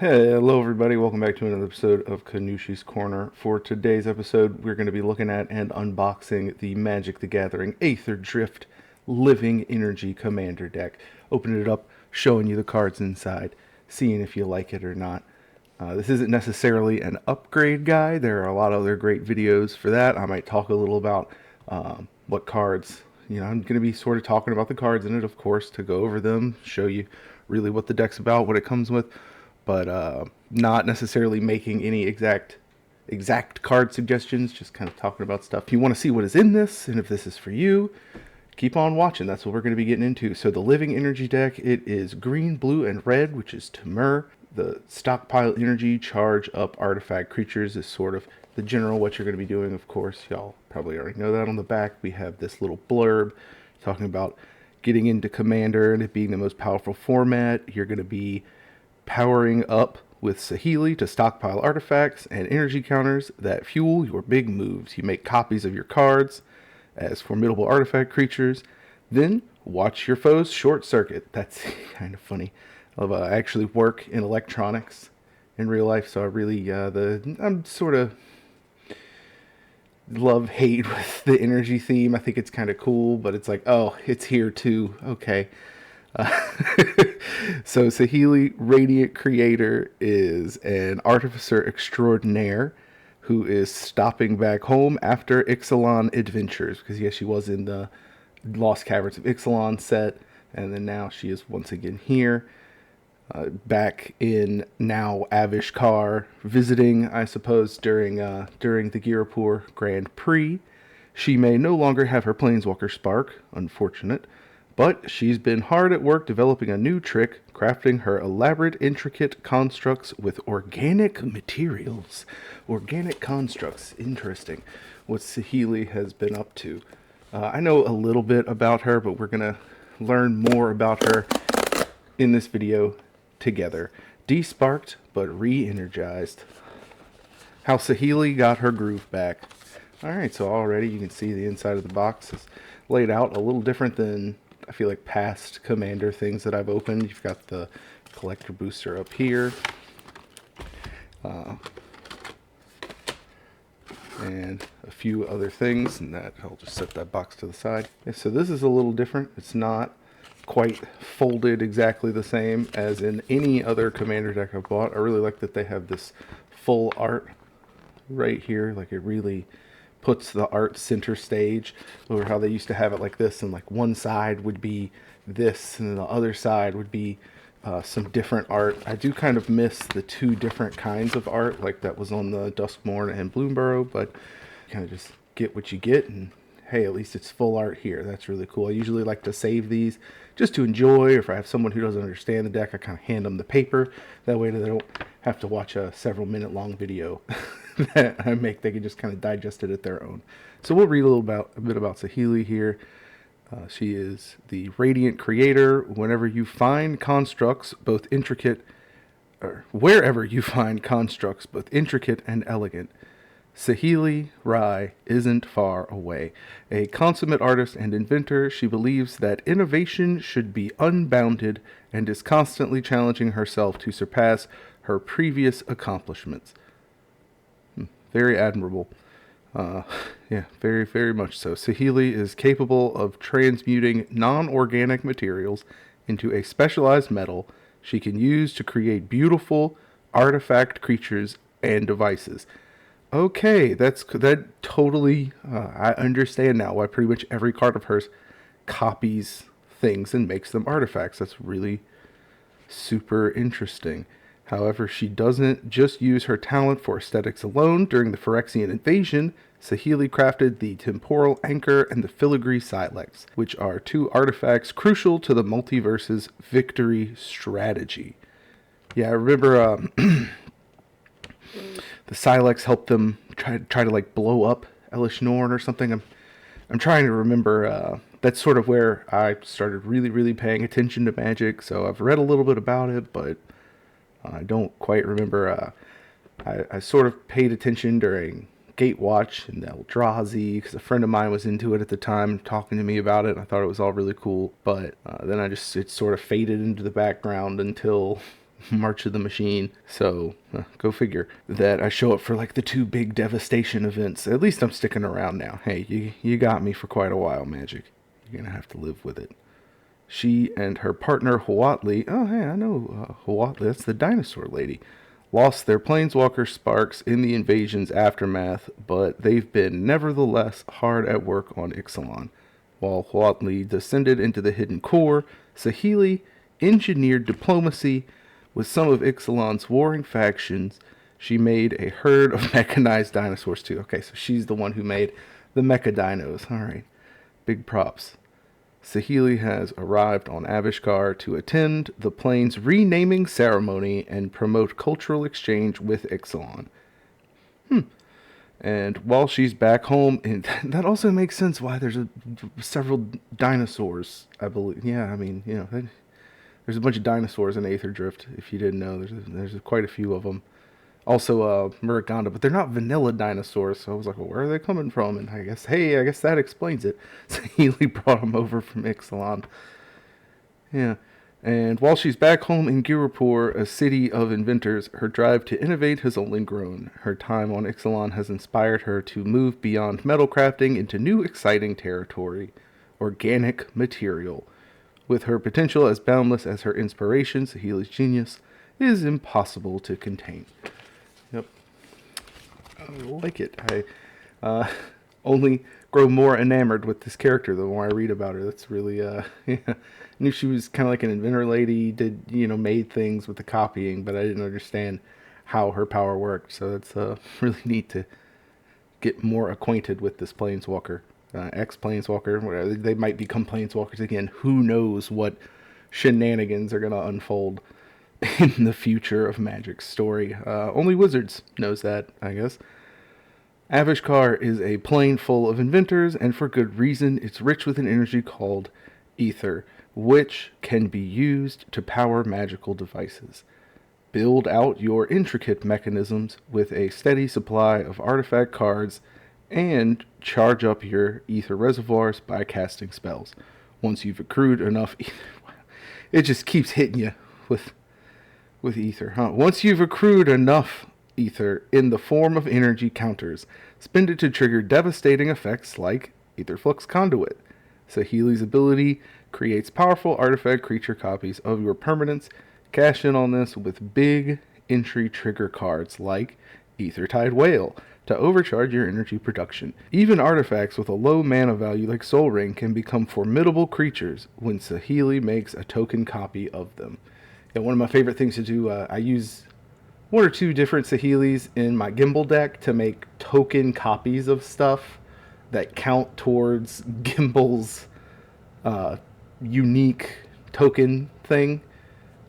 Hey, hello everybody. Welcome back to another episode of Kanushi's Corner. For today's episode, we're going to be looking at and unboxing the Magic the Gathering Aetherdrift Living Energy Commander deck. Opening it up, showing you the cards inside, seeing if you like it or not. This isn't necessarily an upgrade guide. There are a lot of other great videos for that. I might talk a little about what cards, I'm going to be sort of talking about the cards in it, of course, to go over them, show you really what the deck's about, what it comes with, but not necessarily making any exact card suggestions, just kind of talking about stuff. If you want to see what is in this and if this is for you, keep on watching. That's what we're going to be getting into. So the Living Energy deck, it is green, blue, and red, which is Temur. The Stockpile Energy, charge up artifact creatures is sort of the general what you're going to be doing. Of course, y'all probably already know that. On the back, we have this little blurb talking about getting into Commander and it being the most powerful format. You're going to be powering up with Saheeli to stockpile artifacts and energy counters that fuel your big moves. You make copies of your cards as formidable artifact creatures, then watch your foes short circuit. That's kind of funny. I actually work in electronics in real life, so I really I'm sort of love hate with the energy theme. I think it's kind of cool, but it's like, oh, it's here too. Okay. Uh, so Saheeli, Radiant Creator, is an artificer extraordinaire who is stopping back home after Ixalan adventures, because yes, she was in the Lost Caverns of Ixalan set, and then now she is once again here, back in now Avishkar, visiting, I suppose, during the Girapur Grand Prix. She may no longer have her Planeswalker Spark, unfortunate, but she's been hard at work developing a new trick, crafting her elaborate, intricate constructs with organic materials. Organic constructs, interesting. What Saheeli has been up to. I know a little bit about her, but we're going to learn more about her in this video together. Desparked, but re-energized. How Saheeli got her groove back. Alright, so already you can see the inside of the box is laid out a little different than I feel like past Commander things that I've opened. You've got the collector booster up here. And a few other things, and that I'll just set that box to the side. Yeah, so this is a little different. It's not quite folded exactly the same as in any other Commander deck I've bought. I really like that they have this full art right here. Like, it really puts the art center stage over how they used to have it like this, and like one side would be this and the other side would be some different art. I do kind of miss the two different kinds of art like that was on the Duskmourn and Bloomborough, but you kind of just get what you get, and hey, at least it's full art here. That's really cool. I usually like to save these just to enjoy, or if I have someone who doesn't understand the deck, I kind of hand them the paper. That way they don't have to watch a several minute long video that I make. They can just kind of digest it at their own. So we'll read a bit about Saheeli here. She is the Radiant Creator. Whenever you find constructs both intricate, or wherever you find constructs both intricate and elegant, Saheeli Rai isn't far away. A consummate artist and inventor, she believes that innovation should be unbounded and is constantly challenging herself to surpass her previous accomplishments. Very admirable. Yeah, very, very much so. Saheeli is capable of transmuting non-organic materials into a specialized metal she can use to create beautiful artifact creatures and devices. Okay, that totally, I understand now why pretty much every card of hers copies things and makes them artifacts. That's really super interesting. However, she doesn't just use her talent for aesthetics alone. During the Phyrexian invasion, Saheeli crafted the Temporal Anchor and the Filigree Silex, which are two artifacts crucial to the multiverse's victory strategy. Yeah, I remember the Silex helped them try to like blow up Elish Norn or something. I'm trying to remember. That's sort of where I started really paying attention to Magic. So I've read a little bit about it, but I don't quite remember. I sort of paid attention during Gatewatch and Eldrazi because a friend of mine was into it at the time, talking to me about it. I thought it was all really cool, but then it sort of faded into the background until March of the Machine. So, go figure. That I show up for like the 2 big Devastation events. At least I'm sticking around now. Hey, you got me for quite a while, Magic. You're gonna have to live with it. She and her partner, Huatli, oh, hey, I know Huatli, that's the dinosaur lady, lost their planeswalker Sparks in the invasion's aftermath, but they've been nevertheless hard at work on Ixalan. While Huatli descended into the hidden core, Saheeli engineered diplomacy with some of Ixalan's warring factions. She made a herd of mechanized dinosaurs too. Okay, so she's the one who made the mecha dinos. Alright, big props. Saheeli has arrived on Avishkar to attend the plane's renaming ceremony and promote cultural exchange with Ixalan. And while she's back home, and that also makes sense why there's several dinosaurs, I believe. Yeah, I mean, there's a bunch of dinosaurs in Aetherdrift, if you didn't know. There's quite a few of them. Also, Muruganda, but they're not vanilla dinosaurs, so I was like, well, where are they coming from? And I guess that explains it. So Healy brought them over from Ixalan. Yeah. And while she's back home in Girapur, a city of inventors, her drive to innovate has only grown. Her time on Ixalan has inspired her to move beyond metal crafting into new exciting territory, organic material. With her potential as boundless as her inspiration, Saheeli's genius is impossible to contain. Yep. I like it. I only grow more enamored with this character the more I read about her. That's really, yeah. I knew she was kind of like an inventor lady, made things with the copying, but I didn't understand how her power worked. So it's really neat to get more acquainted with this planeswalker. Ex-planeswalker, whatever. They might become planeswalkers again. Who knows what shenanigans are going to unfold in the future of Magic's story. Only Wizards knows that, I guess. Avishkar is a plane full of inventors, and for good reason. It's rich with an energy called Ether, which can be used to power magical devices. Build out your intricate mechanisms with a steady supply of artifact cards, and charge up your Ether reservoirs by casting spells. Once you've accrued enough Ether, it just keeps hitting you with Ether, huh? Once you've accrued enough Ether in the form of energy counters, spend it to trigger devastating effects like Aetherflux Conduit. Saheeli's ability creates powerful artifact creature copies of your permanents. Cash in on this with big entry trigger cards like Aethertide Whale to overcharge your energy production. Even artifacts with a low mana value like Soul Ring can become formidable creatures when Saheeli makes a token copy of them. Yeah, one of my favorite things to do, I use 1 or 2 different Saheelis in my Gimbal deck to make token copies of stuff that count towards Gimbal's unique token thing.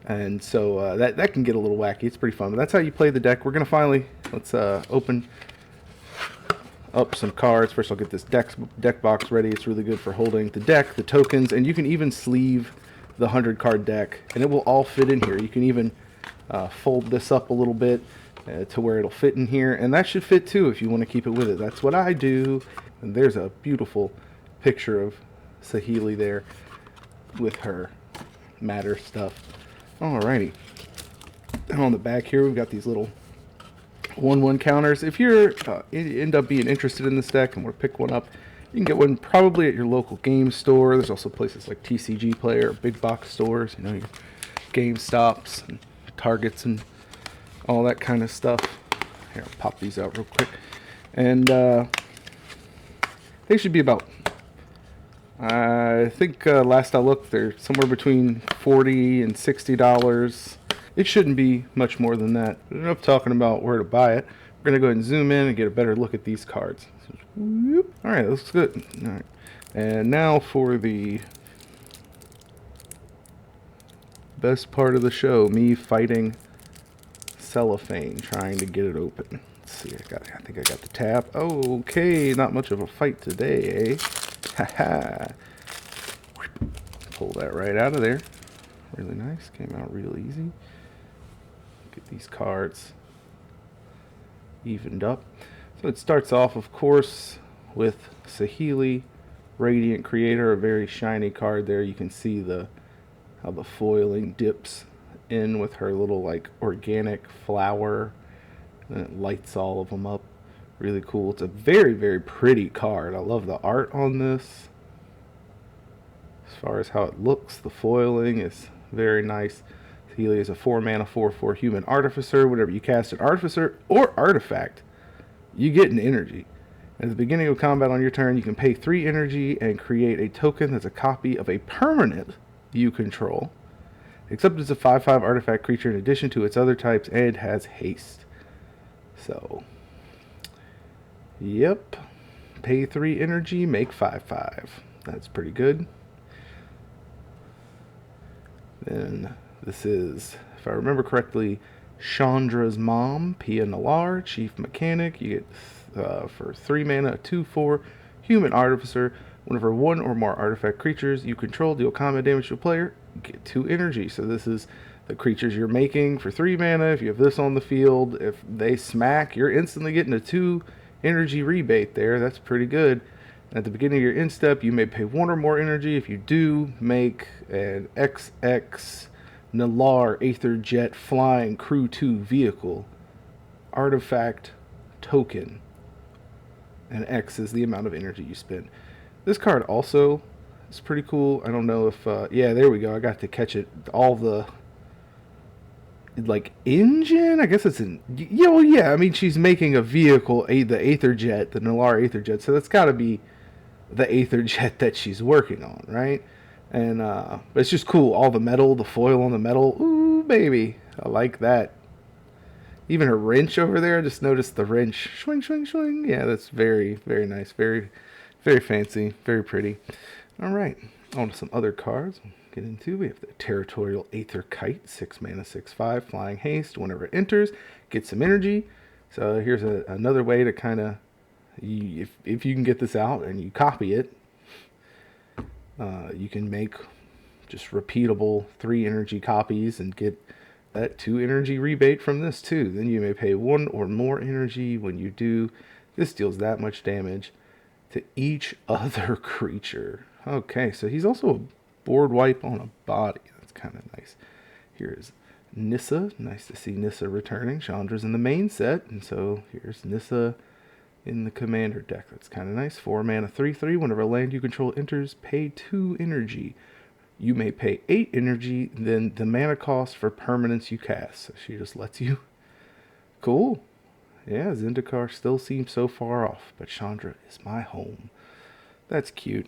And so that can get a little wacky. It's pretty fun, but that's how you play the deck. We're going to let's open up some cards. First I'll get this deck box ready. It's really good for holding the deck, the tokens, and you can even sleeve the 100 card deck, and it will all fit in here. You can even fold this up a little bit to where it'll fit in here, and that should fit too if you want to keep it with it. That's what I do. And there's a beautiful picture of Saheeli there with her matter stuff. Alrighty. And on the back here we've got these little 1/1 counters. If you're end up being interested in this deck and want to pick one up, you can get one probably at your local game store. There's also places like TCG Player, big box stores, your GameStops and Targets and all that kind of stuff. Here, I'll pop these out real quick. And they should be about, I think last I looked, they're somewhere between $40 and $60. It shouldn't be much more than that. Enough talking about where to buy it. We're going to go ahead and zoom in and get a better look at these cards. Alright, looks good. Alright. And now for the best part of the show, me fighting cellophane, trying to get it open. Let's see, I think I got the tab. Okay, not much of a fight today, eh? Haha. Pull that right out of there. Really nice, came out real easy. Get these cards evened up. So it starts off, of course, with Saheeli, Radiant Creator, a very shiny card there. You can see how the foiling dips in with her little like organic flower, and it lights all of them up. Really cool. It's a very, very pretty card. I love the art on this. As far as how it looks, the foiling is very nice. Healy is a 4-mana 4/4 human artificer. Whenever you cast an artificer or artifact, you get an energy. At the beginning of combat on your turn, you can pay 3 energy and create a token that's a copy of a permanent you control. Except it's a 5/5 artifact creature in addition to its other types, and has haste. So, yep. Pay 3 energy, make 5/5. That's pretty good. Then this is, if I remember correctly, Chandra's mom, Pia Nalar, chief mechanic. You get for 3 mana, a 2/4 human artificer. Whenever 1 or more artifact creatures you control deal combat damage to a player, get 2 energy. So this is the creatures you're making for 3 mana. If you have this on the field, if they smack, you're instantly getting a 2 energy rebate there. That's pretty good. At the beginning of your end step, you may pay 1 or more energy. If you do, make an XX Nalar Aetherjet Flying Crew 2 vehicle artifact token. And X is the amount of energy you spend. This card also is pretty cool. I don't know if... yeah, there we go. I got to catch it. All the... like, engine? I guess it's in... yeah, well, yeah. I mean, she's making a vehicle, the Aetherjet, the Nalar Aetherjet. So that's got to be the Aetherjet that she's working on, right? And but it's just cool. All the metal, the foil on the metal. Ooh, baby. I like that. Even her wrench over there. I just noticed the wrench. Swing, swing, swing. Yeah, that's very, very nice. Very, very fancy. Very pretty. All right. On to some other cards we'll get into. We have the Territorial Aether Kite. 6 mana, 6/5. Flying haste. Whenever it enters, get some energy. So here's another way to kind of... if you can get this out and you copy it, you can make just repeatable 3 energy copies and get that 2 energy rebate from this too. Then you may pay 1 or more energy. When you do, this deals that much damage to each other creature. Okay, so he's also a board wipe on a body. That's kind of nice. Here is Nissa. Nice to see Nissa returning. Chandra's in the main set, and so here's Nissa in the commander deck. That's kind of nice. 4 mana, 3/3. Whenever a land you control enters, pay 2 energy. You may pay 8 energy, then the mana cost for permanents you cast. So she just lets you. Cool. Yeah, Zendikar still seems so far off, but Chandra is my home. That's cute.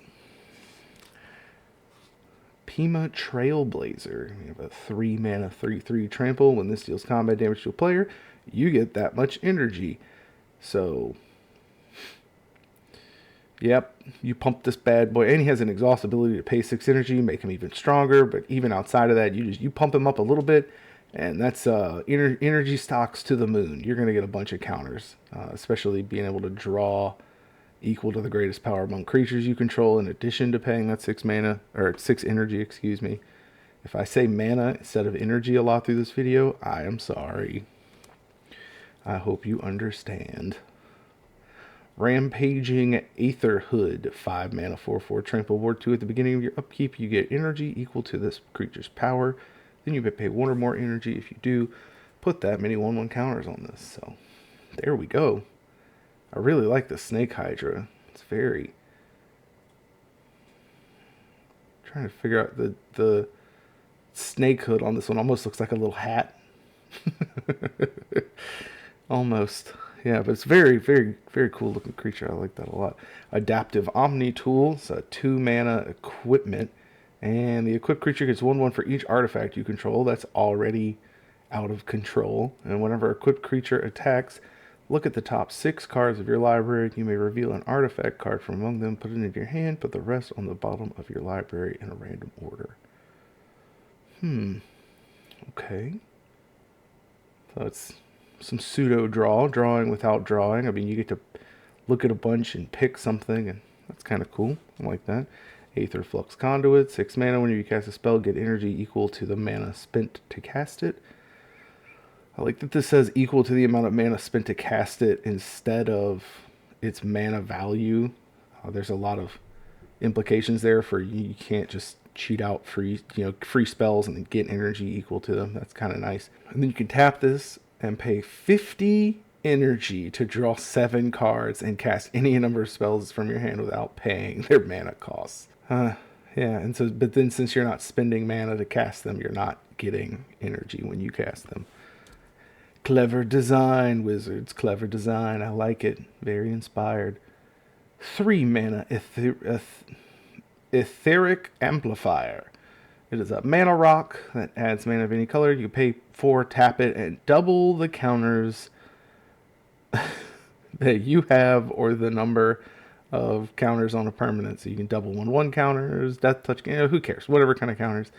Pima Trailblazer. We have a 3 mana, 3/3 trample. When this deals combat damage to a player, you get that much energy. So... yep, you pump this bad boy, and he has an exhaust ability to pay 6 energy, make him even stronger. But even outside of that, you pump him up a little bit, and that's energy stocks to the moon. You're going to get a bunch of counters, especially being able to draw equal to the greatest power among creatures you control, in addition to paying that 6 mana, or 6 energy, excuse me. If I say mana instead of energy a lot through this video, I am sorry. I hope you understand. Rampaging Aetherhood, 5 mana, 4/4 trample. Ward 2. At the beginning of your upkeep, you get energy equal to this creature's power. Then you may pay 1 or more energy. If you do, put that many 1/1 counters on this. So, there we go. I really like the Snake Hydra. It's very... trying to figure out the snake hood on this one. Almost looks like a little hat. Almost. Yeah, but it's very, very, very cool looking creature. I like that a lot. Adaptive Omni Tool. It's a 2 mana equipment. And the equipped creature gets 1/1 for each artifact you control. That's already out of control. And whenever a equipped creature attacks, look at the top 6 cards of your library. You may reveal an artifact card from among them, put it into your hand, put the rest on the bottom of your library in a random order. Okay. So it's some pseudo drawing without drawing. I mean, you get to look at a bunch and pick something, and that's kind of cool. I like that. Aether Flux Conduit, 6 mana. When you cast a spell, get energy equal to the mana spent to cast it. I like that this says equal to the amount of mana spent to cast it instead of its mana value. There's a lot of implications there for you can't just cheat out free spells and then get energy equal to them. That's kind of nice. And then you can tap this and pay 50 energy to draw 7 cards and cast any number of spells from your hand without paying their mana costs. Yeah, and so, but then since you're not spending mana to cast them, you're not getting energy when you cast them. Clever design, Wizards. Clever design. I like it. Very inspired. 3 mana Etheric Amplifier. It is a mana rock that adds mana of any color. You pay 4, tap it, and double the counters that you have or the number of counters on a permanent. So you can double 1/1 counters, death touch, who cares? Whatever kind of counters.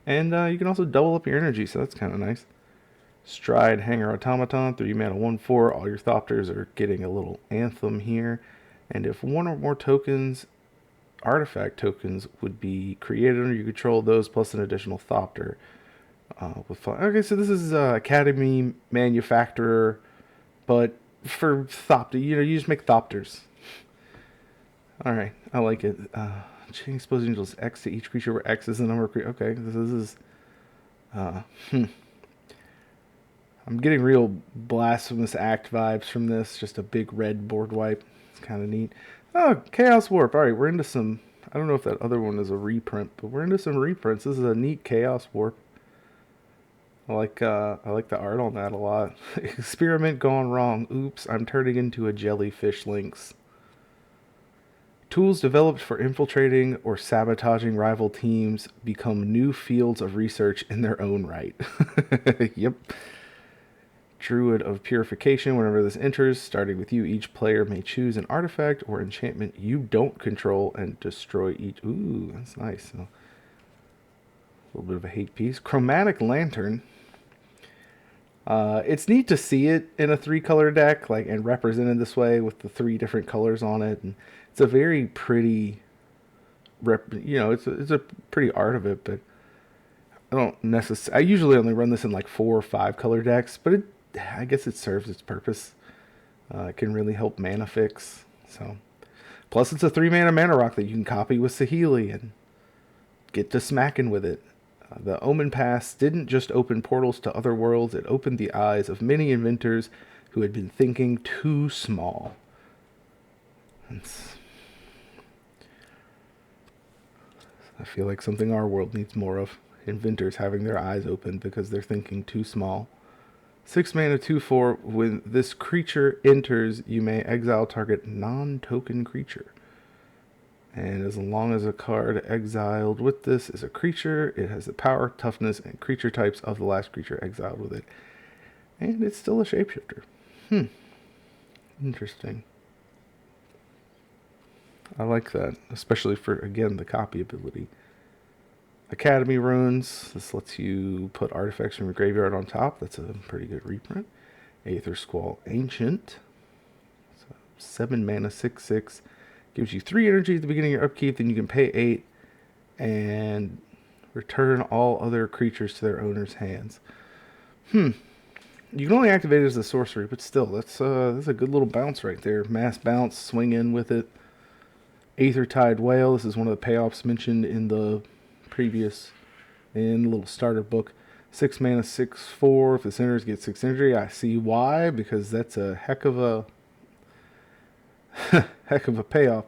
And you can also double up your energy, so that's kind of nice. Stride Hanger Automaton, 3 mana 1/4. All your Thopters are getting a little anthem here. And if one or more tokens, artifact tokens, would be created under your control, those plus an additional Thopter. Okay, so this is Academy Manufacturer, but for Thopter, you just make Thopters. Alright, I like it. Chain Exposed Angels X to each creature where X is the number of creatures. Okay, this is... I'm getting real Blasphemous Act vibes from this. Just a big red board wipe. It's kind of neat. Oh, Chaos Warp. Alright, we're into some... I don't know if that other one is a reprint, but we're into some reprints. This is a neat Chaos Warp. I like the art on that a lot. Experiment gone wrong. Oops, I'm turning into a jellyfish lynx. Tools developed for infiltrating or sabotaging rival teams become new fields of research in their own right. Yep. Druid of Purification. Whenever this enters, starting with you, each player may choose an artifact or enchantment you don't control and destroy each. Ooh, that's nice. So, a little bit of a hate piece. Chromatic Lantern. It's neat to see it in a 3-color deck, and represented this way with the 3 different colors on it. And it's a very pretty, it's a pretty art of it. But I don't necessarily. I usually only run this in 4 or 5 color decks, but I guess it serves its purpose. It can really help mana fix. So, plus it's a 3 mana rock that you can copy with Saheeli and get to smacking with it. The Omen Pass didn't just open portals to other worlds, it opened the eyes of many inventors who had been thinking too small. I feel like something our world needs more of. Inventors having their eyes open because they're thinking too small. 6 mana 2/4. When this creature enters, you may exile target non-token creature. And as long as a card exiled with this is a creature, it has the power, toughness, and creature types of the last creature exiled with it. And it's still a shapeshifter. Interesting. I like that, especially for, again, the copy ability. Academy Runes. This lets you put artifacts from your graveyard on top. That's a pretty good reprint. Aether Squall Ancient. So 7 mana 6/6. Gives you 3 energy at the beginning of your upkeep, then you can pay 8 and return all other creatures to their owner's hands. You can only activate it as a sorcery, but still, that's a good little bounce right there. Mass bounce, swing in with it. Aethertide Whale. This is one of the payoffs mentioned in the little starter book. 6 mana 6/4. If this enters, get 6 energy. I see why, because that's a heck of a payoff.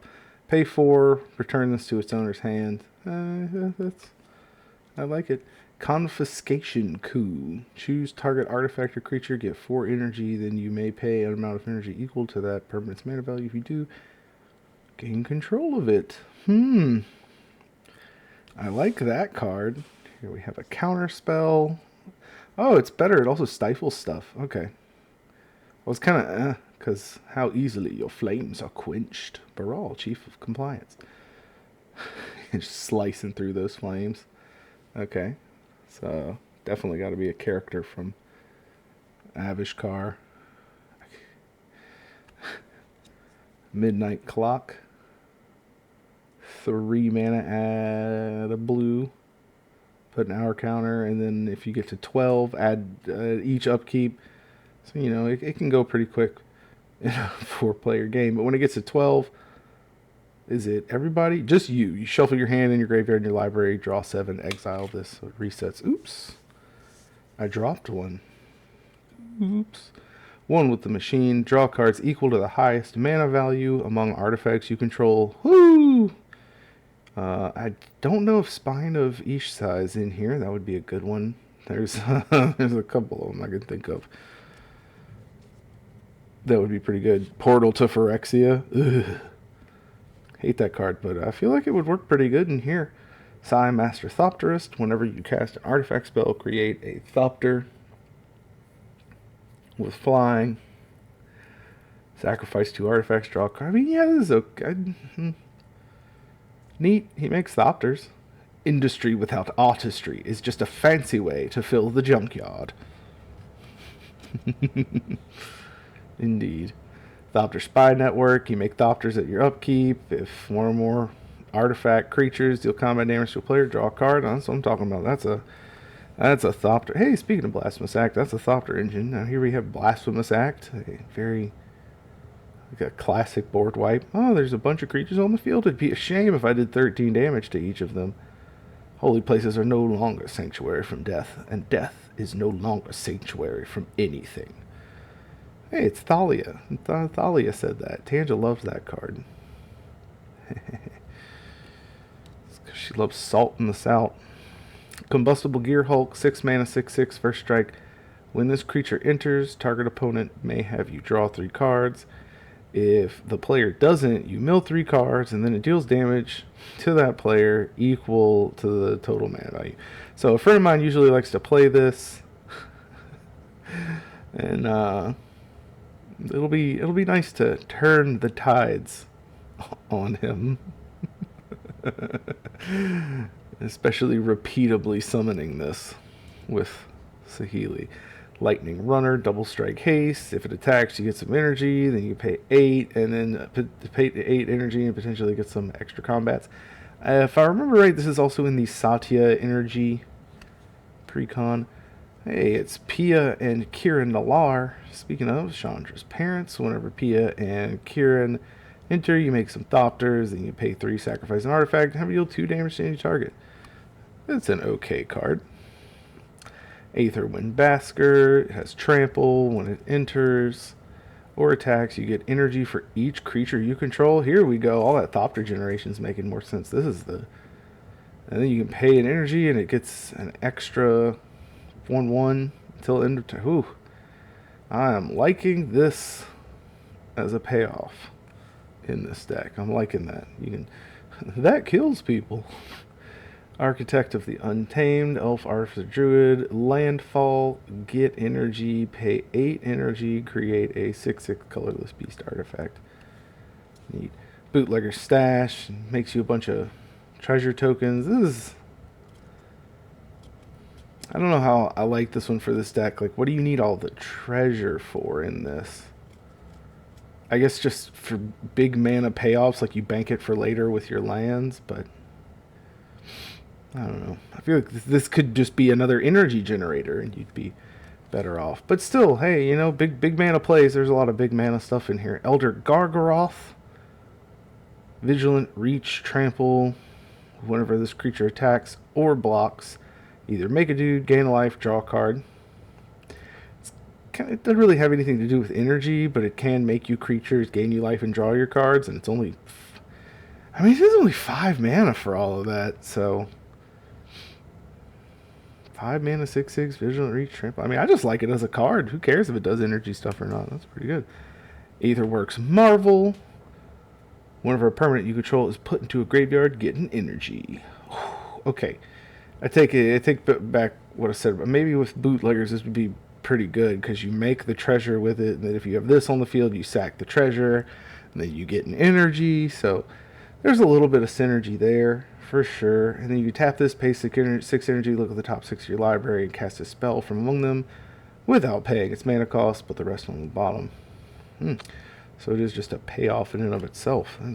Pay 4, return this to its owner's hand. I like it. Confiscation Coup. Choose target artifact or creature, get 4 energy, then you may pay an amount of energy equal to that permanent's mana value. If you do, gain control of it. I like that card. Here we have a counter spell. Oh, it's better. It also stifles stuff. Okay. Well, it's kind of because how easily your flames are quenched. Baral, Chief of Compliance. Just slicing through those flames. Okay. So, definitely got to be a character from Avishkar. Midnight Clock. 3 mana, add a blue. Put an hour counter, and then if you get to 12, add each upkeep. So, it can go pretty quick in a 4-player game. But when it gets to 12, Is it everybody? Just you. You shuffle your hand in your graveyard in your library, draw 7, exile this, so it resets. Oops. I dropped one. Oops. 1 with the machine. Draw cards equal to the highest mana value among artifacts you control. Woo! I don't know if Spine of Ishsa is in here. That would be a good one. There's there's a couple of them I can think of. That would be pretty good. Portal to Phyrexia. Ugh. Hate that card, but I feel like it would work pretty good in here. Psi Master Thopterist. Whenever you cast an artifact spell, create a Thopter with flying. Sacrifice 2 artifacts, draw a card. I mean, yeah, this is okay. Neat. He makes Thopters. Industry without artistry is just a fancy way to fill the junkyard. Indeed. Thopter Spy Network. You make Thopters at your upkeep. If one or more artifact creatures deal combat damage to a player, draw a card. That's what I'm talking about. That's a Thopter. Hey, speaking of Blasphemous Act, that's a Thopter engine. Now here we have Blasphemous Act. A very like a classic board wipe. Oh, there's a bunch of creatures on the field. It'd be a shame if I did 13 damage to each of them. Holy places are no longer sanctuary from death, and death is no longer sanctuary from anything. Hey, it's Thalia. Thalia said that. Tanja loves that card. She loves salt in the South. Combustible Gear Hulk, 6 mana, 6/6, first strike. When this creature enters, target opponent may have you draw 3 cards. If the player doesn't, you mill 3 cards, and then it deals damage to that player equal to the total mana value. So a friend of mine usually likes to play this, and it'll be nice to turn the tides on him, especially repeatably summoning this with Saheeli. Lightning Runner, double strike haste. If it attacks, you get some energy. Then you pay 8, and then pay 8 energy and potentially get some extra combats. If I remember right, this is also in the Satya energy precon. Hey, it's Pia and Kieran Nalar. Speaking of Chandra's parents, whenever Pia and Kieran enter, you make some Thopters, and you pay 3, sacrifice an artifact, and have you deal 2 damage to any target. It's an okay card. Aetherwind Basker. It has trample. When it enters or attacks, you get energy for each creature you control. Here we go. All that Thopter generation is making more sense. This is the... And then you can pay an energy, and it gets an extra 1/1 until end of turn. Ooh. I am liking this as a payoff in this deck. I'm liking that. You can... That kills people. Architect of the Untamed, Elf Artificer Druid, Landfall, get energy, pay 8 energy, create a 6/6 colorless beast artifact. Neat. Bootlegger Stash, makes you a bunch of treasure tokens. This is... I don't know how I like this one for this deck. Like, what do you need all the treasure for in this? I guess just for big mana payoffs, like you bank it for later with your lands, but... I don't know. I feel like this could just be another energy generator, and you'd be better off. But still, hey, you know, big mana plays. There's a lot of big mana stuff in here. Elder Gargaroth, Vigilant, Reach, Trample. Whenever this creature attacks or blocks, either make a dude, gain a life, draw a card. It doesn't really have anything to do with energy, but it can make you creatures, gain you life, and draw your cards. And it's only... I mean, it is only 5 mana for all of that, so... 5 mana, 6/6, Vigilant, Reach, Trample. I mean, I just like it as a card. Who cares if it does energy stuff or not? That's pretty good. Aetherworks Marvel. Whenever a permanent you control is put into a graveyard, get an energy. Okay. I take back what I said. But maybe with bootleggers, this would be pretty good, because you make the treasure with it, and then if you have this on the field, you sack the treasure, and then you get an energy. So there's a little bit of synergy there. For sure. And then you tap this, pay 6 energy, look at the top 6 of your library, and cast a spell from among them without paying its mana cost, but the rest on the bottom. So it is just a payoff in and of itself. I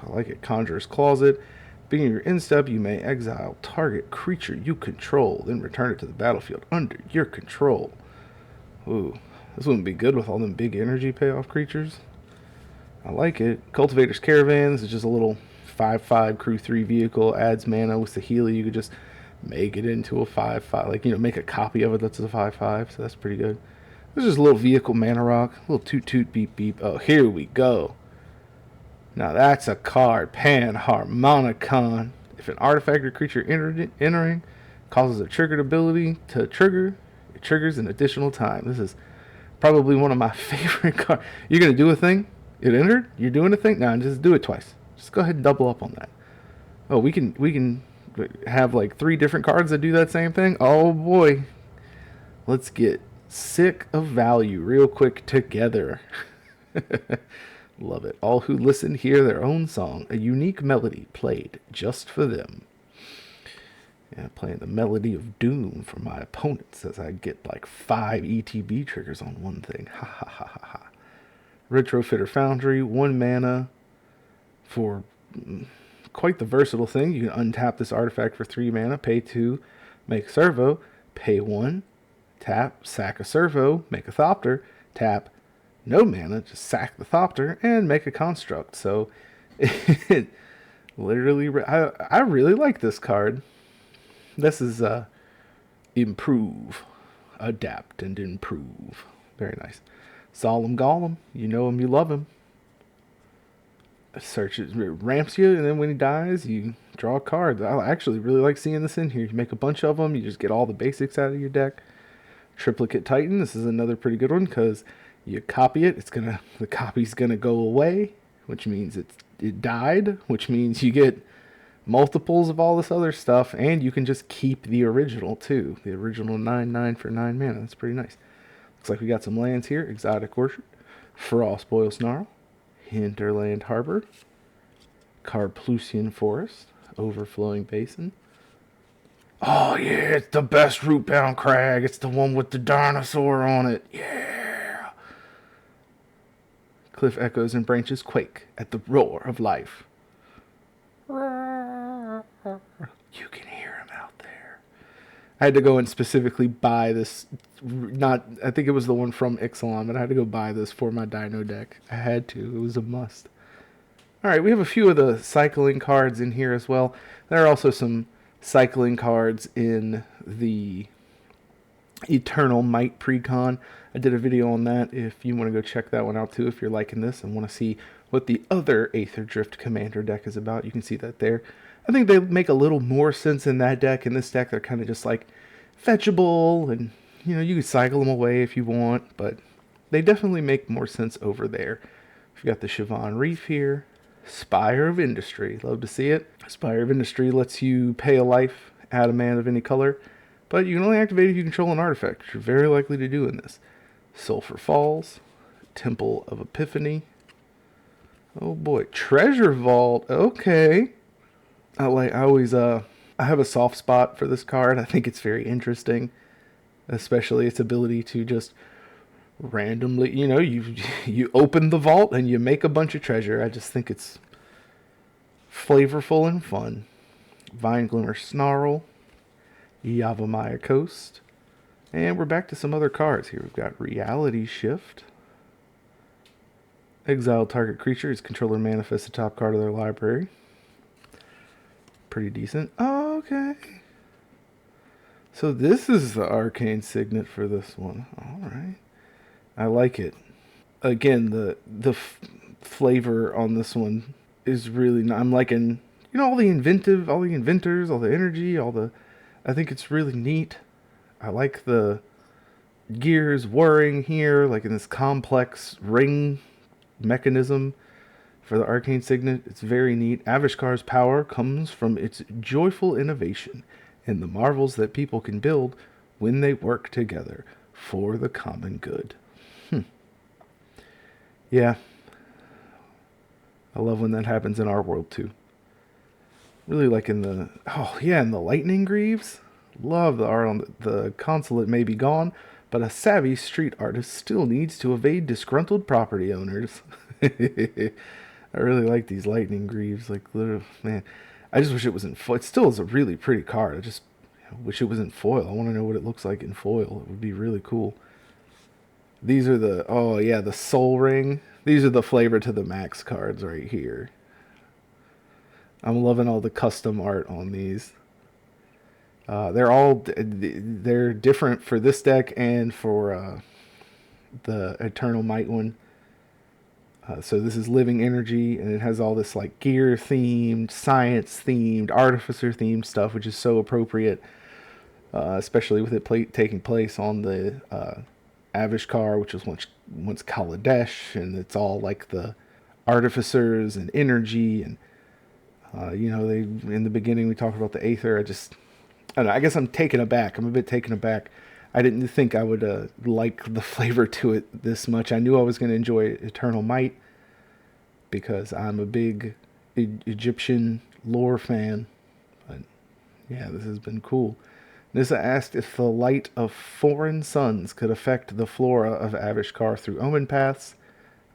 like it. Conjurer's Closet. Beginning your end step, you may exile target creature you control, then return it to the battlefield under your control. Ooh, this wouldn't be good with all them big energy payoff creatures. I like it. Cultivator's Caravan. This is just a little 5/5 crew 3 vehicle. Adds mana with the Healy. You could just make it into a 5/5. Like, make a copy of it that's a 5/5. So that's pretty good. This is a little vehicle mana rock. A little toot toot beep beep. Oh, here we go. Now that's a card. Panharmonicon. If an artifact or creature entering causes a triggered ability to trigger, it triggers an additional time. This is probably one of my favorite cards. You're going to do a thing? It entered? You're doing a thing? No, just do it twice. Just go ahead and double up on that. Oh, we can have like 3 different cards that do that same thing? Oh boy. Let's get sick of value real quick together. Love it. All who listen hear their own song, a unique melody played just for them. Yeah, playing the melody of doom for my opponents as I get like 5 ETB triggers on one thing. Ha ha ha ha ha. Retrofitter Foundry, 1 mana for quite the versatile thing. You can untap this artifact for 3 mana, pay 2, make servo, pay 1, tap, sack a servo, make a Thopter, tap, no mana, just sack the Thopter, and make a construct. So, it literally, I really like this card. This is improve, adapt, and improve. Very nice. Solemn Golem, you know him, you love him. Search it ramps you, and then when he dies, you draw a card. I actually really like seeing this in here. You make a bunch of them, you just get all the basics out of your deck. Triplicate Titan, this is another pretty good one because you copy it, the copy's gonna go away, which means it died, which means you get multiples of all this other stuff, and you can just keep the original too. The original 9/9 for 9 mana. That's pretty nice. Looks like we got some lands here. Exotic Orchard, Frostboil Snarl, Hinterland Harbor, Carplusian Forest, Overflowing Basin. Oh yeah, it's the best root-bound crag. It's the one with the dinosaur on it. Yeah. Cliff echoes and branches quake at the roar of life. You can hear him out there. I had to go and specifically buy this. I think it was the one from Ixalan, but I had to go buy this for my Dino deck. I had to. It was a must. Alright, we have a few of the cycling cards in here as well. There are also some cycling cards in the Eternal Might Precon. I did a video on that if you want to go check that one out too, if you're liking this and want to see what the other Aetherdrift Commander deck is about. You can see that there. I think they make a little more sense in that deck. In this deck, they're kind of just like fetchable, and you can cycle them away if you want, but they definitely make more sense over there. We've got the Siobhan Reef here. Spire of Industry. Love to see it. Spire of Industry lets you pay a life, add a mana of any color, but you can only activate if you control an artifact, which you're very likely to do in this. Sulphur Falls. Temple of Epiphany. Oh boy. Treasure Vault. Okay. I have a soft spot for this card. I think it's very interesting, especially its ability to just randomly, you open the vault and you make a bunch of treasure. I just think it's flavorful and fun. Vine Glimmer Snarl, Yavimaya Coast, and we're back to some other cards here. We've got Reality Shift. Exile target creature. Its controller manifests the top card of their library. Pretty decent. Oh, okay. So this is the Arcane Signet for this one. Alright. I like it. Again, the flavor on this one is really. I'm liking, all the inventors, all the energy, I think it's really neat. I like the gears whirring here, like in this complex ring mechanism for the Arcane Signet. It's very neat. Avishkar's power comes from its joyful innovation and the marvels that people can build when they work together for the common good. Yeah. I love when that happens in our world too. Really like in the Lightning Greaves. Love the art on the consulate may be gone, but a savvy street artist still needs to evade disgruntled property owners. I really like these Lightning Greaves. Like, man, I just wish it was in foil. It still is a really pretty card. I just wish it was in foil. I want to know what it looks like in foil. It would be really cool. These are the Soul Ring. These are the flavor to the max cards right here. I'm loving all the custom art on these. They're different for this deck and for the Eternal Might one. So this is Living Energy, and it has all this like gear themed, science themed, artificer themed stuff, which is so appropriate, especially with it taking place on the Avishkar, which was once Kaladesh, and it's all like the artificers and energy, and they in the beginning we talked about the Aether. I don't know, I guess I'm taken aback. I'm a bit taken aback. I didn't think I would like the flavor to it this much. I knew I was going to enjoy Eternal Might because I'm a big Egyptian lore fan. But yeah, this has been cool. Nissa asked if the light of foreign suns could affect the flora of Avishkar through omen paths.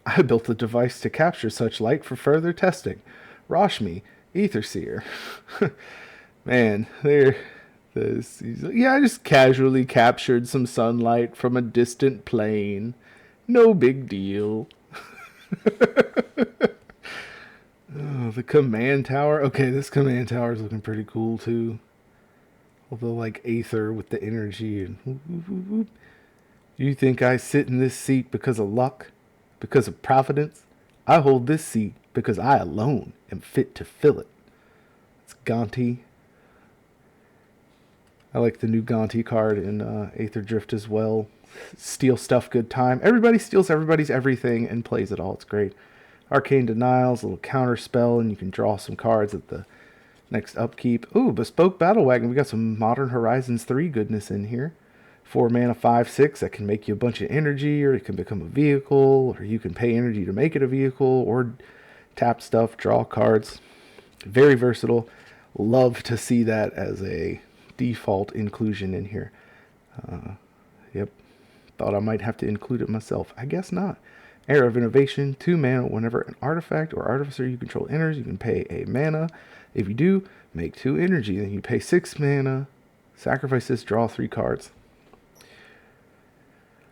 I built a device to capture such light for further testing. Rashmi, Aetherseer. Man, I just casually captured some sunlight from a distant plane. No big deal. Oh, the command tower. Okay, this command tower is looking pretty cool too. Although like Aether with the energy and whoop, whoop, whoop, whoop. Do you think I sit in this seat because of luck? Because of providence? I hold this seat because I alone am fit to fill it. It's Gonti. I like the new Gonti card in Aetherdrift as well. Steal stuff, good time. Everybody steals everybody's everything and plays it all. It's great. Arcane Denials, a little counter spell, and you can draw some cards at the next upkeep. Ooh, Bespoke Battle Wagon. We got some Modern Horizons 3 goodness in here. 4 mana, 5/6. That can make you a bunch of energy, or it can become a vehicle, or you can pay energy to make it a vehicle, or tap stuff, draw cards. Very versatile. Love to see that as a default inclusion in here. Yep. Thought I might have to include it myself. I guess not. Era of Innovation, 2 mana. Whenever an artifact or artificer you control enters, you can pay a mana. If you do, make 2 energy. Then you pay 6 mana. Sacrifice this, draw 3 cards.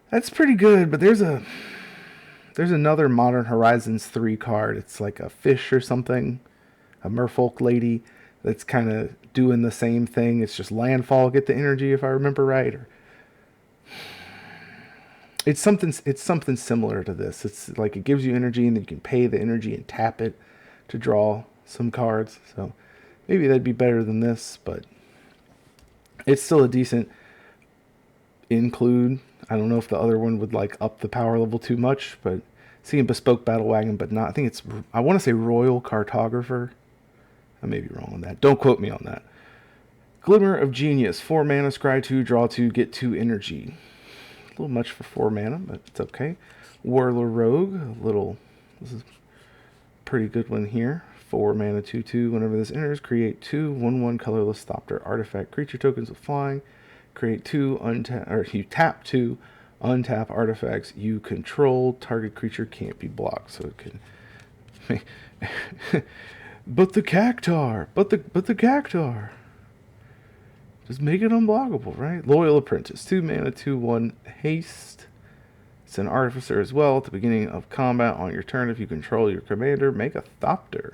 That's pretty good, but there's another Modern Horizons 3 card. It's like a fish or something. A merfolk lady that's kind of doing the same thing. It's just landfall, get the energy if I remember right. Or it's something similar to this. It's like it gives you energy and then you can pay the energy and tap it to draw some cards. So maybe that'd be better than this, but it's still a decent include. I don't know if the other one would like up the power level too much, but seeing Bespoke Battle Wagon, but not. I want to say Royal Cartographer. I may be wrong on that. Don't quote me on that. Glimmer of Genius, 4 mana, scry 2, draw 2, get 2 energy. A little much for 4 mana, but it's okay. Warlord Rogue, this is a pretty good one here. 4 mana, 2/2. Whenever this enters, create 2 1/1 colorless Thopter artifact creature tokens with flying. Create 2 you tap 2 untap artifacts you control. Target creature can't be blocked, so it can. But the Cactar, but the Cactar. Just make it unblockable, right? Loyal Apprentice, 2 mana, 2/1 haste. It's an artificer as well. At the beginning of combat on your turn, if you control your commander, make a Thopter.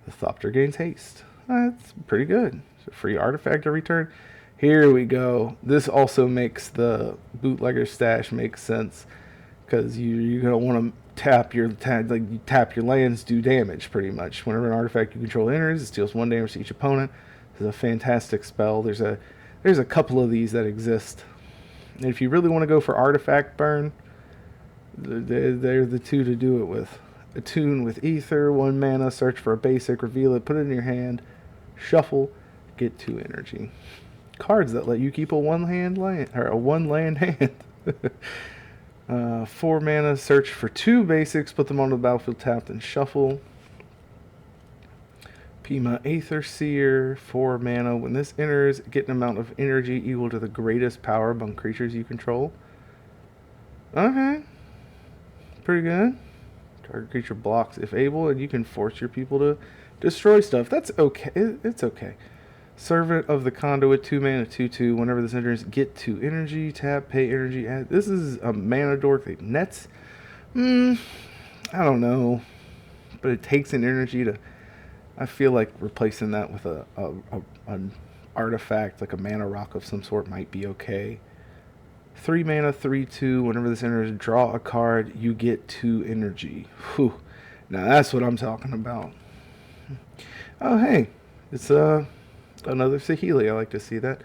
The Thopter gains haste. That's pretty good. It's a free artifact every turn. Here we go. This also makes the bootlegger stash make sense, because you're gonna want to tap your lands, do damage pretty much. Whenever an artifact you control enters, it deals 1 damage to each opponent. This is a fantastic spell. There's a couple of these that exist, and if you really want to go for artifact burn, they're the 2 to do it with. Attune with Ether, 1 mana, search for a basic, reveal it, put it in your hand, shuffle, get 2 energy. Cards that let you keep a 1 land hand. 4 mana, search for 2 basics, put them on the battlefield tapped and shuffle. Pima Aetherseer, 4 mana. When this enters, get an amount of energy equal to the greatest power among creatures you control. Okay. Pretty good. Target creature blocks if able, and you can force your people to destroy stuff. That's okay. It's okay. Servant of the Conduit, 2 mana, 2/2. Whenever this enters, get 2 energy. Tap, pay energy. This is a mana dork that nets. I don't know, but it takes an energy to. I feel like replacing that with an artifact like a mana rock of some sort might be okay. 3 mana, 3/2. Whenever this enters, draw a card. You get 2 energy. Whew. Now that's what I'm talking about. Oh hey, it's another Saheeli. I like to see that.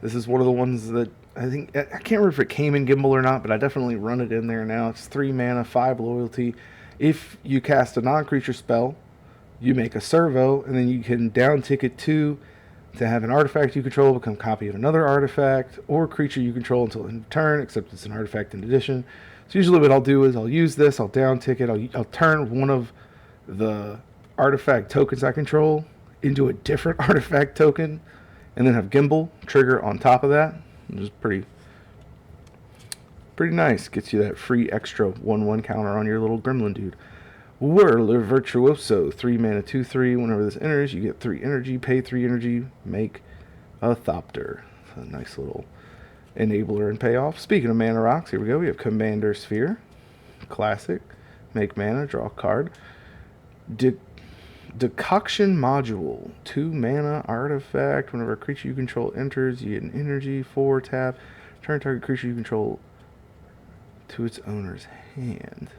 This is one of the ones that I think I can't remember if it came in Gimbal or not, but I definitely run it in there now. It's 3 mana, 5 loyalty. If you cast a non-creature spell, you make a servo, and then you can down ticket 2 to have an artifact you control become a copy of another artifact or creature you control until end of turn, except it's an artifact in addition. So usually what I'll do is I'll use this, I'll down ticket, I'll turn one of the artifact tokens I control into a different artifact token, and then have Gimbal trigger on top of that, which is pretty nice. Gets you that free extra 1/1 counter on your little gremlin dude. Whirler Virtuoso, 3 mana, 2/3. Whenever this enters, you get 3 energy, pay 3 energy, make a Thopter. A nice little enabler and payoff. Speaking of mana rocks, here we go. We have Commander Sphere, classic. Make mana, draw a card. Decoction Module, 2 mana artifact. Whenever a creature you control enters, you get an energy, 4 tap. Turn target creature you control to its owner's hand.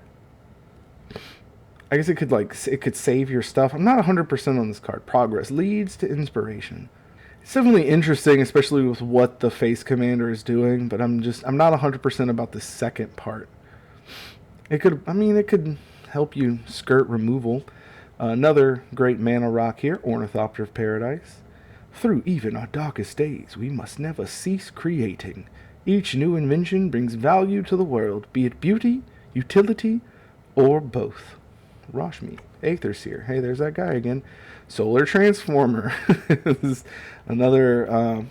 I guess it could save your stuff. I'm not 100% on this card. Progress leads to inspiration. It's definitely interesting, especially with what the face commander is doing, but I'm not 100% about the second part. It could help you skirt removal. Another great mana rock here, Ornithopter of Paradise. Through even our darkest days, we must never cease creating. Each new invention brings value to the world, be it beauty, utility, or both. Rashmi, Aetherseer. Hey, there's that guy again. Solar Transformer. This is another, I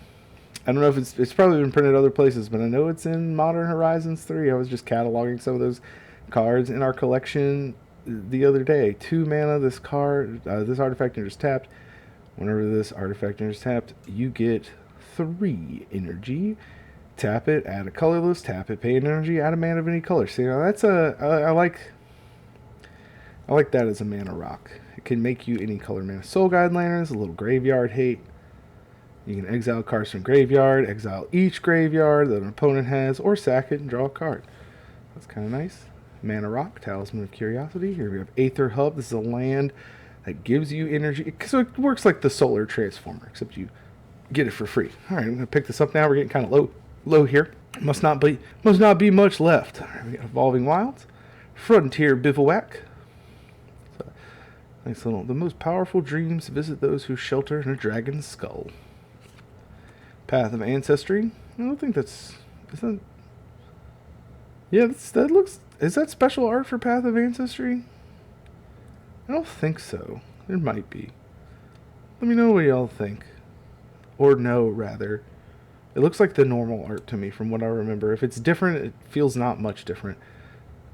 don't know if it's probably been printed other places, but I know it's in Modern Horizons 3. I was just cataloging some of those cards in our collection the other day. 2 mana, this card, this artifact enters tapped. Whenever this artifact enters tapped, you get 3 energy. Tap it, add a colorless, tap it, pay an energy, add a mana of any color. See, now that's I like that as a mana rock. It can make you any color mana. Soul Guide Lanterns, a little graveyard hate. You can exile cards from graveyard, exile each graveyard that an opponent has, or sack it and draw a card. That's kind of nice. Mana rock, Talisman of Curiosity. Here we have Aether Hub. This is a land that gives you energy. So it works like the Solar Transformer, except you get it for free. All right, I'm gonna pick this up now. We're getting kind of low here. Must not be much left. All right, we got Evolving Wilds, Frontier Bivouac. Nice little. The most powerful dreams visit those who shelter in a dragon's skull. Path of Ancestry. I don't think that's. Is that? Yeah, that looks. Is that special art for Path of Ancestry? I don't think so. There might be. Let me know what y'all think. Or no, rather. It looks like the normal art to me from what I remember. If it's different, it feels not much different.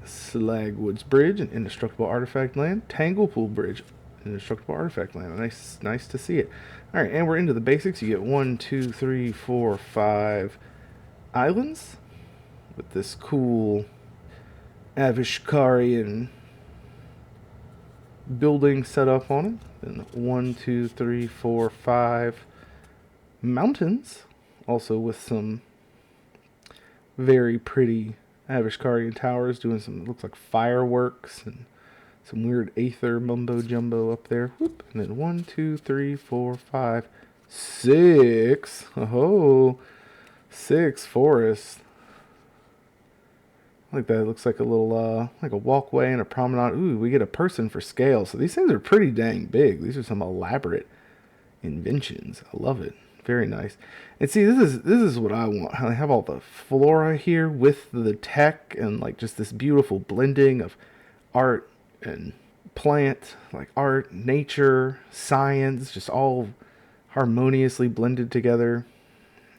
Slagwoods Bridge, an indestructible artifact land. Tanglepool Bridge, an indestructible artifact land. Nice to see it. All right, and we're into the basics. You get 1, 2, 3, 4, 5 islands with this cool Avishkarian building set up on it. Then 1, 2, 3, 4, 5 mountains, also with some very pretty Avishkarian towers doing some, looks like fireworks and some weird aether mumbo jumbo up there. Whoop. And then 1, 2, 3, 4, 5, 6. Oh, 6 forests. Like that. It looks like a little, like a walkway and a promenade. Ooh, we get a person for scale. So these things are pretty dang big. These are some elaborate inventions. I love it. Very nice. And see, this is what I want. I have all the flora here with the tech and like just this beautiful blending of art and plant, like art, nature, science, just all harmoniously blended together.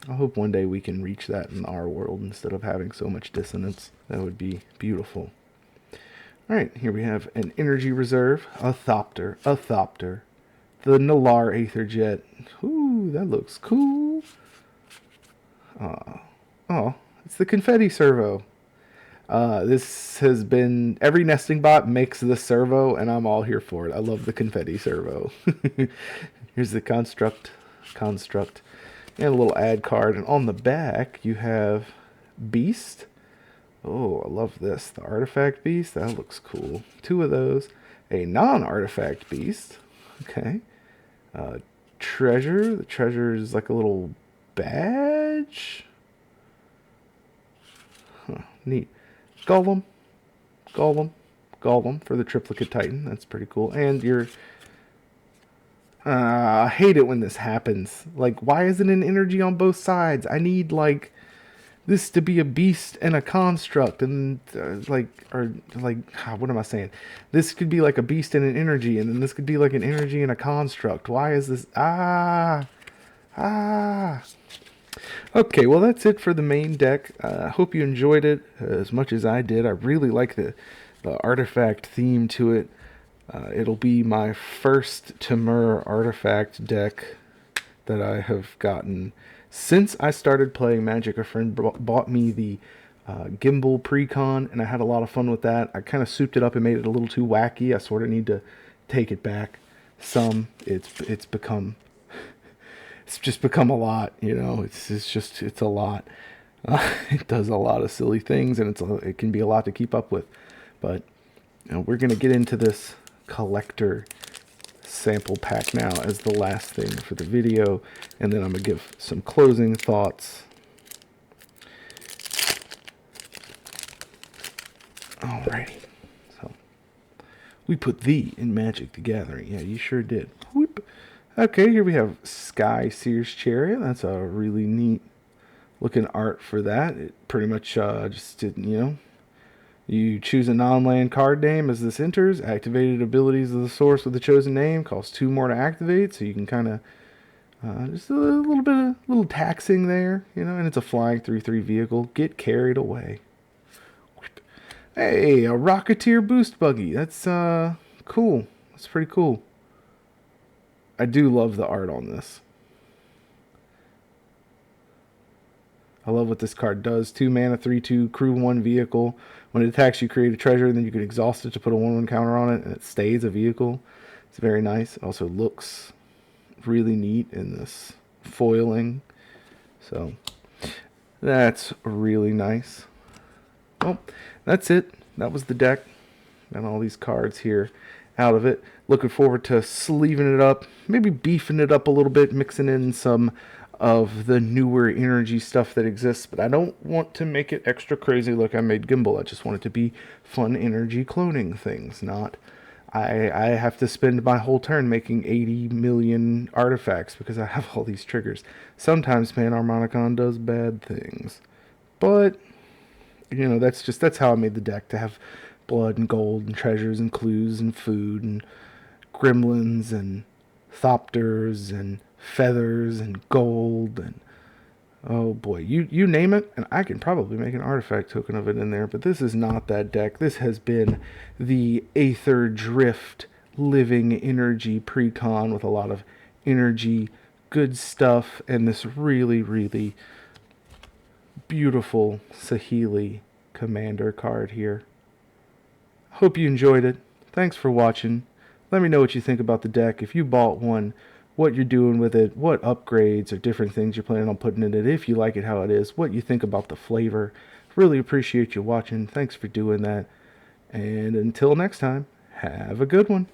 I hope one day we can reach that in our world instead of having so much dissonance. That would be beautiful. All right, here we have an energy reserve, a Thopter. The Nalar Aetherjet. Ooh, that looks cool. Oh, it's the confetti servo. This has been, every nesting bot makes this servo, and I'm all here for it. I love the confetti servo. Here's the construct, and a little ad card. And on the back, you have Beast. Oh, I love this. The artifact beast. That looks cool. Two of those. A non-artifact beast. Okay. Treasure. The treasure is like a little badge. Huh, neat. Golem. Golem for the triplicate titan. That's pretty cool. And your... I hate it when this happens. Like, why isn't an energy on both sides? I need, like, this to be a beast and a construct, and what am I saying? This could be like a beast and an energy, and then this could be like an energy and a construct. Why is this? Okay, well, that's it for the main deck. I hope you enjoyed it as much as I did. I really like the artifact theme to it. It'll be my first Temur artifact deck that I have gotten since I started playing Magic. A friend bought me the Gimbal Precon, and I had a lot of fun with that. I kind of souped it up and made it a little too wacky. I sort of need to take it back some. It's just become a lot, you know. It's a lot. It does a lot of silly things, and it can be a lot to keep up with. But we're gonna get into this collector sample pack now as the last thing for the video, and then I'm gonna give some closing thoughts. Alrighty, so we put thee in Magic the Gathering. Yeah, you sure did. Whoop. Okay, here we have Sky Seer's Chariot. That's a really neat looking art for that. It pretty much just didn't, you choose a non-land card name as this enters. Activated abilities of the source with the chosen name costs 2 more to activate, so you can kind of just a little taxing there, and it's a flying 3/3 vehicle. Get carried away. Hey, a Rocketeer boost buggy. That's cool. That's pretty cool. I do love the art on this. I love what this card does. 2 mana, 3/2, crew 1 vehicle. When it attacks, you create a treasure, and then you can exhaust it to put a 1/1 counter on it, and it stays a vehicle. It's very nice. It also looks really neat in this foiling. So that's really nice. Well, that's it. That was the deck. Got all these cards here out of it. Looking forward to sleeving it up, maybe beefing it up a little bit, mixing in some of the newer energy stuff that exists, but I don't want to make it extra crazy like I made Gimbal. I just want it to be fun energy cloning things, not I have to spend my whole turn making 80 million artifacts because I have all these triggers. Sometimes Panharmonicon does bad things, but that's how I made the deck, to have blood and gold and treasures and clues and food and gremlins and thopters and feathers and gold and oh boy, you name it, and I can probably make an artifact token of it in there. But this is not that deck. This has been the Aetherdrift living energy precon with a lot of energy, good stuff, and this really, really beautiful Saheeli commander card here. Hope you enjoyed it. Thanks for watching. Let me know what you think about the deck. If you bought one, what you're doing with it, what upgrades or different things you're planning on putting in it, if you like it how it is, what you think about the flavor. Really appreciate you watching. Thanks for doing that. And until next time, have a good one.